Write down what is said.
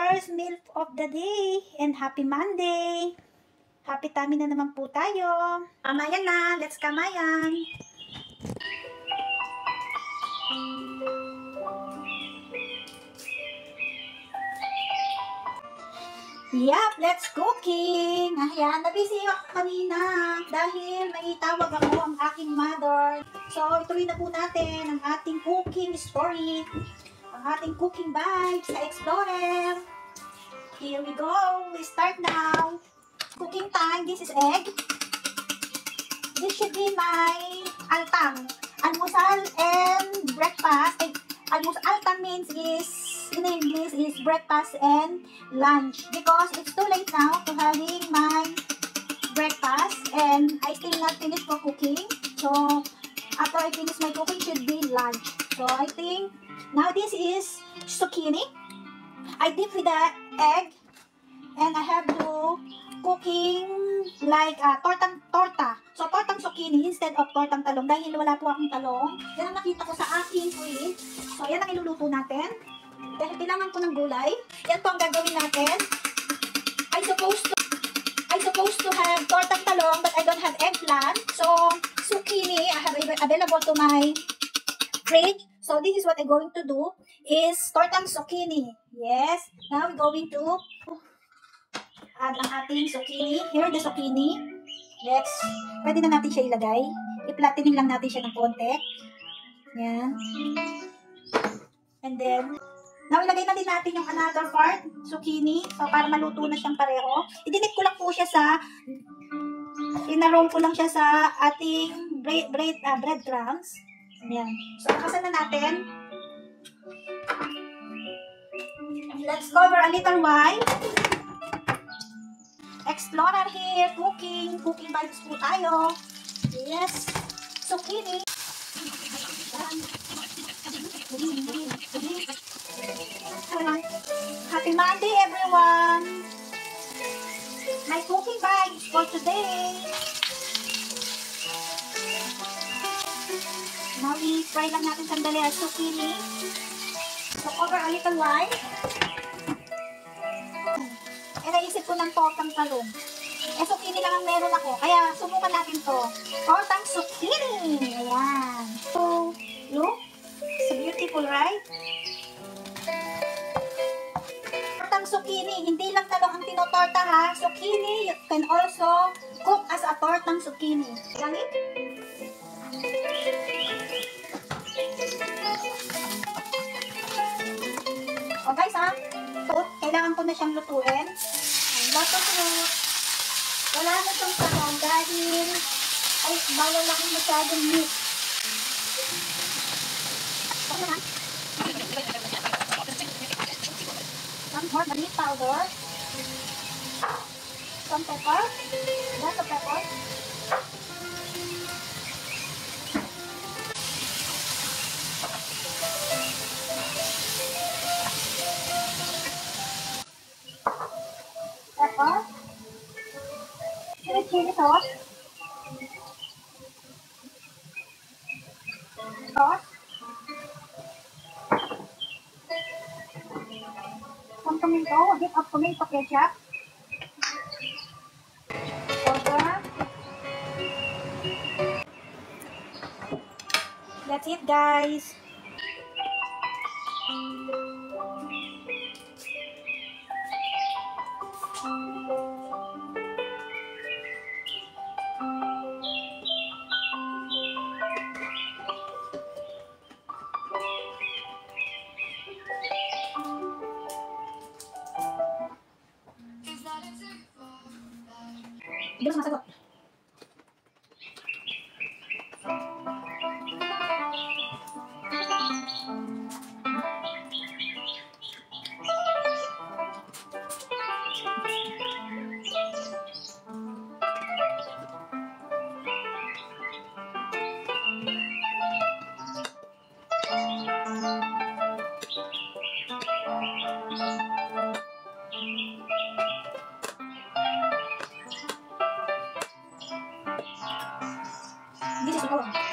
first meal of the day and happy Monday. Happy tummy na naman po tayo. Kamayan na, let's kamayan. Yup, let's cooking. Ayan, nabisi ako kanina dahil may tawag ako ang aking mother. So, ituloy na po natin ang ating cooking story. Ang ating cooking vibes sa Explorer. Here we go. We start now. Cooking time. This is egg. This should be my altang. Almusal and breakfast. Altang means is, in English, is breakfast and lunch. Because it's too late now to having my breakfast. And I still not finished for cooking. So, after I finish my cooking, should be lunch. So, I think, now this is zucchini. I dip with the egg. And I have to cooking like torta. So, tortang zucchini instead of tortang talong. Dahil wala po akong talong. Yan ang nakita ko sa aking fridge. So, yan ang iluluto natin. Dahil kailangan ko ng gulay. Yan po ang gagawin natin. I supposed to have tortang talong but I don't have eggplant. So, zucchini, I have available to my fridge. So, this is what I'm going to do is tortang zucchini. Yes. Now, we're going to add ang ating zucchini. Here, the zucchini. Let's, pwede na natin siya ilagay. I-flattening lang natin siya ng konti. Yan. And then, now, ilagay na din natin yung another part, zucchini. So, para maluto na siyang pareho. Idinip ko lang po siya sa, inaroll ko lang siya sa ating breadcrumbs. Yan. So, nakasan na natin. Let's cover a little while. Explorer here, cooking vibes po tayo. Yes, zucchini. Happy Monday, everyone. My cooking vibes for today. Now, i-fry lang natin sandali ang zucchini. So, cover a little while. Eh, naisip ko ng tortang talong. Eh, zucchini lang ang meron ako. Kaya, subukan natin to. Tortang zucchini. Ayan. So, look. So beautiful, right? Tortang zucchini. Hindi lang talong ang tinotorta, ha? Zucchini, you can also cook as a tortang zucchini. Ganit? O, guys, ha? So, kailangan ko na siyang lutuin. Lots of fruit. Wala na siyang talong dahil ay bawal lang masyadong meat. Okay na. Some more garlic powder. Some pepper. Lots of pepper. Pepper. Sweet chili sauce. Sauce. Some tomato, a bit of tomato ketchup. Sugar. That's it, guys. Bilis masagot. This is all.